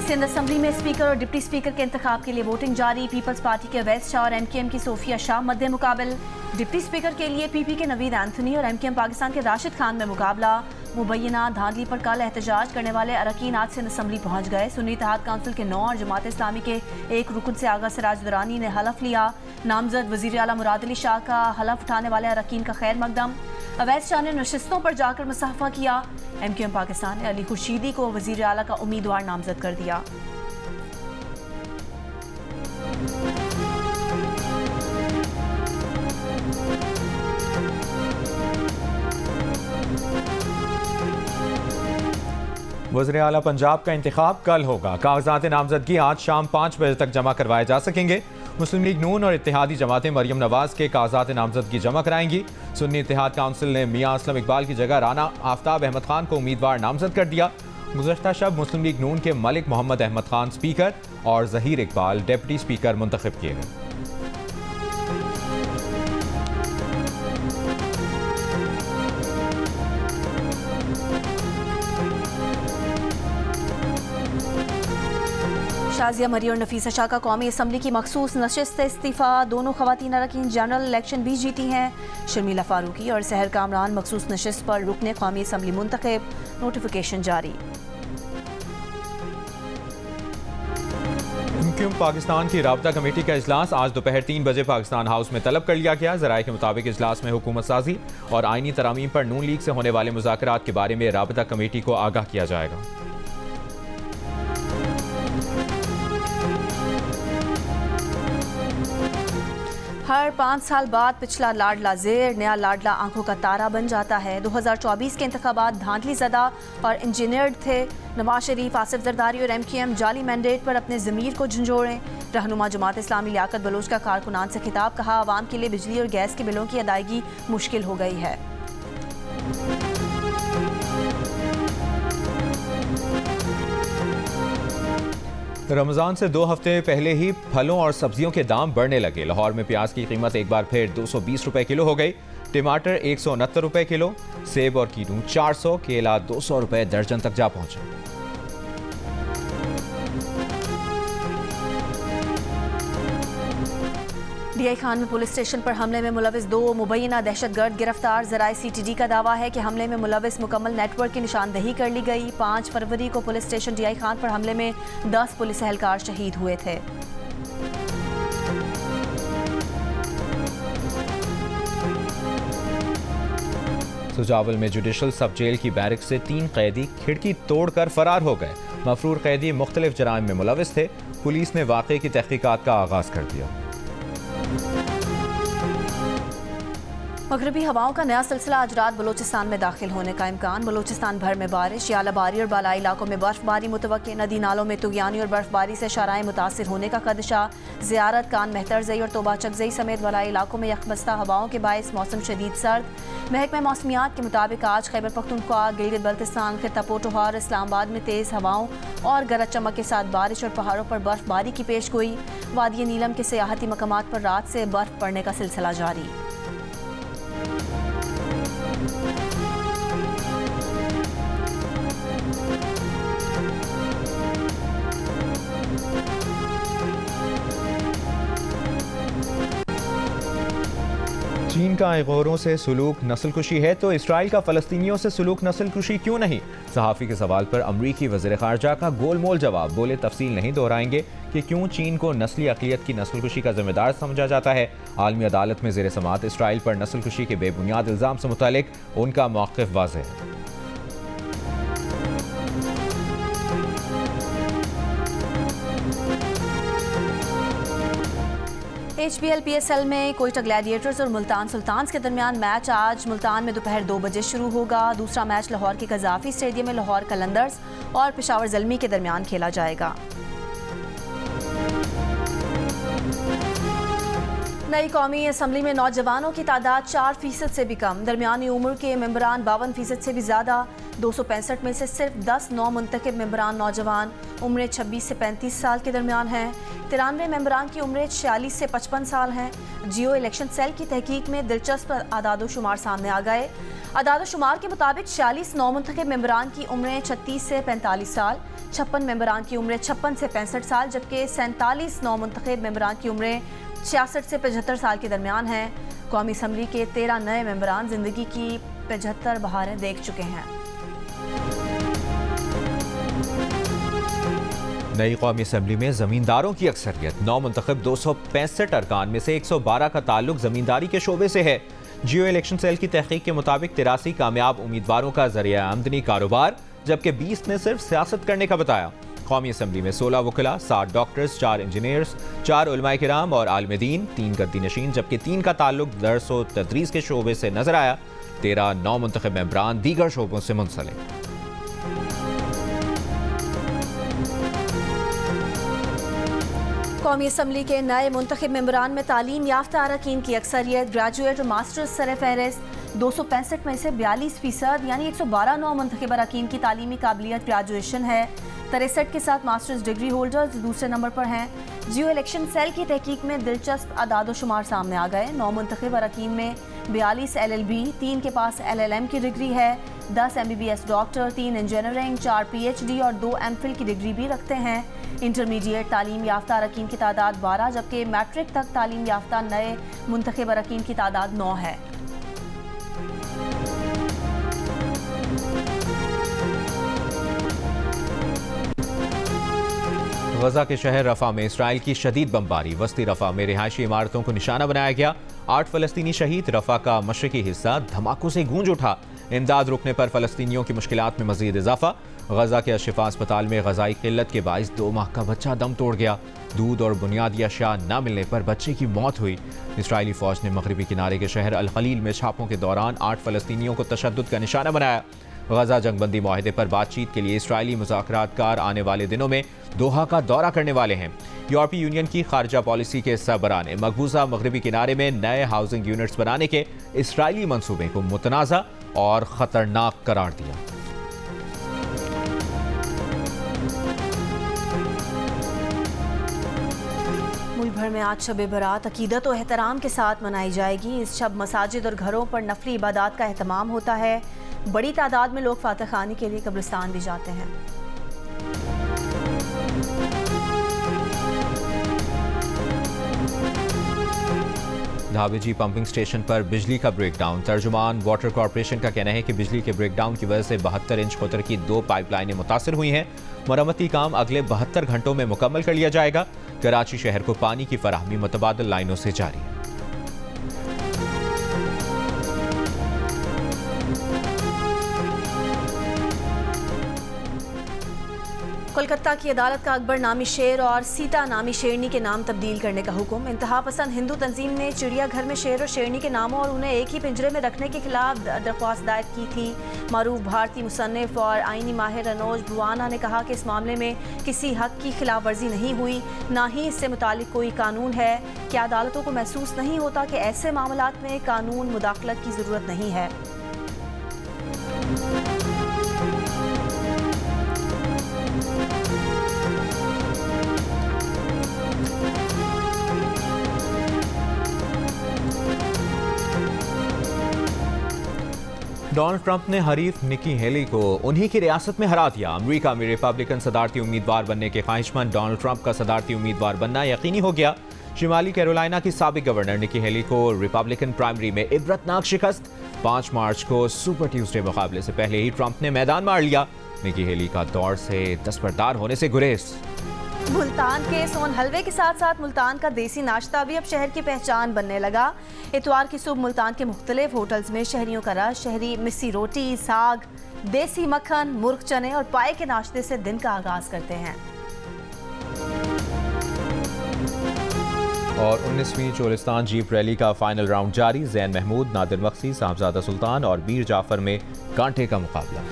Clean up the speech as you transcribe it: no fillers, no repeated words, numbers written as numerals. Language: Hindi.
सिंध असम्बली में स्पीकर और डिप्टी स्पीकर के इंतखाब के लिए वोटिंग जारी। पीपल्स पार्टी के अवैस शाह और MKM की सोफिया शाह मध्य मुकाबल। डिप्टी स्पीकर के लिए PP के नवीद एंथनी और MKM पाकिस्तान के राशिद खान में मुकाबला। मुबैना धांधली पर कल एहतजाज करने वाले अरकान आज सिंध असम्बली पहुंच गए। सुन्नी इत्तेहाद काउंसिल के 9 और जमात इस्लामी के एक रुकन से आगा सिराज दुरानी ने हलफ लिया। नामजद वजीर आला मुराद अली शाह का हलफ उठाने वाले अरकान का खैर मकदम। अवैस शाह ने नशिस्तों पर जाकर मुसाफा किया। MKM पाकिस्तान ने अली खुर्शीदी को वजीर आला का उम्मीदवार नामजद कर दिया। वज़ीर आला पंजाब का इंतखाब कल होगा। कागजात नामजदगी आज शाम 5 बजे तक जमा करवाए जा सकेंगे। मुस्लिम लीग नून और इत्तेहादी जमातें मरियम नवाज के कागजात नामजदगी जमा कराएंगी। सुन्नी इत्तेहाद काउंसिल ने मियां असलम इकबाल की जगह राना आफ्ताब अहमद खान को उम्मीदवार नामजद कर दिया। गुज़श्ता शब मुस्लिम लीग नून के मलिक मोहम्मद अहमद खान स्पीकर और ज़हीर इकबाल डिप्टी स्पीकर मुंतखब किए गए। शाजिया मरी और नफीसा शाह का कौमी असम्बली की मखसूस नशिस्त से इस्तीफ़ा। दोनों खवातीन अरकान जनरल इलेक्शन भी जीती हैं। शर्मिला फारूकी और सहर कामरान मखसूस नशिस्त पर रुकने कौमी असम्बली मुंतखब। नोटिफिकेशन जारी। MKM पाकिस्तान की राबता कमेटी का इजलास आज दोपहर 3 बजे पाकिस्तान हाउस में तलब कर लिया गया। ज़राए के मुताबिक इजलास में हुकूमत साजी और आईनी तरामीम पर नून लीग से होने वाले मुज़ाकरात के बारे में राबता कमेटी को आगाह किया जाएगा। हर 5 साल बाद पिछला लाडला ज़ेर नया लाडला आंखों का तारा बन जाता है। 2024 के इंतखाबात धांधली ज़दा और इंजीनियर्ड थे। नवाज शरीफ, आसिफ जरदारी और MKM जाली मैंडेट पर अपने ज़मीर को झंझोड़ें। रहनुमा जमात इस्लामी लियाकत बलोच का कारकुनान से खिताब, कहा आवाम के लिए बिजली और गैस के बिलों की अदायगी मुश्किल हो गई है। रमज़ान से 2 हफ्ते पहले ही फलों और सब्जियों के दाम बढ़ने लगे। लाहौर में प्याज की कीमत एक बार फिर 220 रुपए किलो हो गई। टमाटर 169 रुपए किलो, सेब और कीनू 400, केला 200 रुपए दर्जन तक जा पहुंचे। DI खान में पुलिस स्टेशन पर हमले में मुलविस 2 मुबैना दहशतगर्द गिरफ्तार। ज़राए CTD का दावा है कि हमले में मुलविस मुकम्मल नेटवर्क की निशानदही कर ली गई। 5 फरवरी को पुलिस स्टेशन DI खान पर हमले में 10 पुलिस एहलकार शहीद हुए थे। सुजावल में जुडिशल सब जेल की बैरक से 3 कैदी खिड़की तोड़कर फरार हो गए। मफरूर कैदी मुख्तलिफ जराइम में मुलविस थे। पुलिस ने वाक़े की तहकीकात का आगाज कर दिया। मगरबी हवाओं का नया सिलसिला आज रात बलोचिस्तान में दाखिल होने का इम्कान। बलोचिस्तान भर में बारिश, यालाबारी और बालाई इलाकों में बर्फबारी मुतवक्के। नदी नालों में तुगयानी और बर्फबारी से शराएं मुतासिर होने का खदशा। ज़ियारत, कान मेहतरजई और तोबा चकजई समेत बालाई इलाकों में यकबस्ता हवाओं के बायस मौसम शदीद सर्द। महकमा मौसमियात के मुताबिक आज खैबर पख्तूनख्वा, गिलगित बल्तिस्तान, खित्ता पोठोहार, इस्लामाबाद में तेज़ हवाओं और गरज चमक के साथ बारिश और पहाड़ों पर बर्फबारी की पेश गोई। वादी नीलम के सियाहती मकामात पर रात से बर्फ पड़ने का सिलसिला जारी। चीन का गौरों से सुलूक नस्लकुशी है तो इसराइल का फ़लस्तीनियों से सुलूक नस्लकुशी क्यों नहीं? सहाफ़ी के सवाल पर अमरीकी वज़ीर ख़ारजा का गोलमोल जवाब। बोले तफसील नहीं दोहराएंगे कि क्यों चीन को नस्ली अक़लियत की नस्लकुशी का ज़िम्मेदार समझा जाता है। आलमी अदालत में ज़ेर समाअत इसराइल पर नस्लकुशी के बेबुनियाद इल्ज़ाम से मुतालिक उनका मौक़िफ़ वाज़ेह है। HBL PSL में कोयटा ग्लैडिएटर्स और मुल्तान सुल्तान्स के दरमियान मैच आज मुल्तान में दोपहर 2 बजे शुरू होगा। दूसरा मैच लाहौर के कज़ाफ़ी स्टेडियम में लाहौर कलंदर्स और पेशावर ज़ल्मी के दरमियान खेला जाएगा। नई कौमी असम्बली में नौजवानों की तादाद 4% से भी कम। दरमियानी उम्र के मेंबरान 52% से भी ज़्यादा। 265 में से सिर्फ 10 नौ मुंतखब मेंबरान नौजवान उम्र 26 से 35 साल के दरमियान हैं। 93 मेंबरान की उम्र 46 से 55 साल हैं। जियो इलेक्शन सेल की तहकीक में दिलचस्प आदादोशुमार सामने आ गए। आदादोशुमार के मुताबिक 46 नौ मुंतखब मेंबरान की उम्र 36 से 45 साल, 56 मेंबरान की उम्र 56 से 65 साल, जबकि 47 नौ मुंतखब मेंबरान की उम्र 66 से 75 साल के दरमियान हैं। कौमी असम्बली के 13 नए मेंबरान जिंदगी की 75 बहारें देख चुके हैं। नई कौमी असम्बली में जमींदारों की अक्सरियत। 9 मुंतखब 265 अरकान में से 112 का ताल्लुक जमींदारी के शोबे से है। जियो इलेक्शन सेल की तहकीक के मुताबिक 83 कामयाब उम्मीदवारों का जरिया आमदनी कारोबार, जबकि 20 ने सिर्फ सियासत करने का बताया। कौमी असम्बली में 16 वकला, 7 डॉक्टर्स, 4 इंजीनियर्स, 4 उलमाए किराम और आलिम दीन, 3 गद्दी नशीन, जबकि 3 का ताल्लुक दर्स व तदरीस के शोबे से नजर आया। 13 नौ मुंतखब मेंबरान दीगर शोबों से मुंसलिक। कौमी असम्बली के नए मुंतखब मेंबरान में तालीम याफ्ता अरकान की अक्सरियत ग्रेजुएट और मास्टर्स सर फहरिस्त। 265 में से 42% यानी 112 नौ मुंतखब अरकान की तालीमी काबिलियत ग्रेजुएशन है। 63 के साथ मास्टर्स डिग्री होल्डर्स दूसरे नंबर पर हैं। जियो इलेक्शन सेल की तहकीक में दिलचस्प आदादोशुमार सामने आ गए। 9 मुंतखब अरकान में 42 LLB, 3 के पास LLM की डिग्री है, 10 MBBS डॉक्टर, 3 इंजीनियरिंग, 4 PhD और 2 MPhil की डिग्री भी रखते हैं। इंटरमीडिएट तालीम याफ्ता अरकान की तादाद 12, जबकि मैट्रिक तक तालीम याफ्ता नए मुंतखब अरकान की तादाद 9 है। गजा के शहर रफा में इसराइल की शदीद बमबारी। वस्ती रफा में रिहायशी इमारतों को निशाना बनाया गया। 8 फलस्तीनी शहीद। रफा का मशरकी हिस्सा धमाकों से गूंज उठा। इमदाद रुकने पर फलस्तीनियों की मुश्किलात में मजीद इजाफा। गजा के अशफा अस्पताल में गजाई किल्लत के बाइस 2 माह का बच्चा दम तोड़ गया। दूध और बुनियादी अशिया न मिलने पर बच्चे की मौत हुई। इसराइली फौज ने मगरबी किनारे के शहर अल खलील में छापों के दौरान 8 फलस्तीनियों को तशद्दुद का निशाना बनाया। गजा जंगबंदी मुआहदे पर बातचीत के लिए इसराइली मुज़ाकरातकार आने वाले दिनों में दोहा का दौरा करने वाले हैं। यूरोपीय यूनियन की खारजा पॉलिसी के सरबराह ने मकबूजा मगरबी किनारे में नए हाउसिंग यूनिट्स बनाने के इसराइली मंसूबे को मुतनाज़ा और ख़तरनाक करार दिया। मुल्क भर में आज शब बरात अकीदत और एहतराम के साथ मनाई जाएगी। इस शब मसाजिद और घरों पर नफली इबादत का एहतमाम होता है। बड़ी तादाद में लोग फातह खानी के लिए कब्रिस्तान भी जाते हैं। धाबेजी पंपिंग स्टेशन पर बिजली का ब्रेकडाउन। तर्जुमान वाटर कॉरपोरेशन का कहना है कि बिजली के ब्रेकडाउन की वजह से 72 इंच कोतर की 2 पाइपलाइनें मुतासर हुई हैं। मरम्मती काम अगले 72 घंटों में मुकम्मल कर लिया जाएगा। कराची शहर को पानी की फराहमी मुतबादिल लाइनों से जारी है। कोलकाता की अदालत का अकबर नामी शेर और सीता नामी शेरनी के नाम तब्दील करने का हुक्म। इंतहा पसंद हिंदू तंजीम ने चिड़ियाघर में शेर और शेरनी के नामों और उन्हें एक ही पिंजरे में रखने के खिलाफ दरख्वास्त दायर की थी। मारूफ भारतीय मुसन्निफ और आईनी माहिर अनोज भुवाना ने कहा कि इस मामले में किसी हक की खिलाफ वर्जी नहीं हुई, ना ही इससे मुतालिक कोई कानून है। क्या अदालतों को महसूस नहीं होता कि ऐसे मामलात में कानून मुदाखलत की ज़रूरत नहीं है? डोनाल्ड ट्रंप ने हरीफ निकी हेली को उन्हीं की रियासत में हरा दिया। अमेरिका में रिपब्लिकन सदारती उम्मीदवार बनने के ख्वाहिशमंद डोनाल्ड ट्रंप का सदारती उम्मीदवार बनना यकीनी हो गया। शिमाली कैरोलिना की साबिक गवर्नर निकी हेली को रिपब्लिकन प्राइमरी में इबरतनाक शिकस्त। 5 मार्च को सुपर ट्यूसडे मुकाबले से पहले ही ट्रंप ने मैदान मार लिया। निकी हेली का दौड़ से दस्तबरदार होने से गुरेज। मुल्तान के सोन हलवे के साथ साथ मुल्तान का देसी नाश्ता भी अब शहर की पहचान बनने लगा। इतवार की सुबह मुल्तान के मुख्तलिफ होटल्स में शहरियों का रश। शहरी मिस्सी रोटी, साग, देसी मक्खन, मुर्ग चने और पाए के नाश्ते से दिन का आगाज करते हैं। और 19वीं चोलिस्तान जीप रैली का फाइनल राउंड जारी। जैन महमूद, नादिर मक्सी, साहबजादा सुल्तान और मीर जाफर में कांटे का मुकाबला।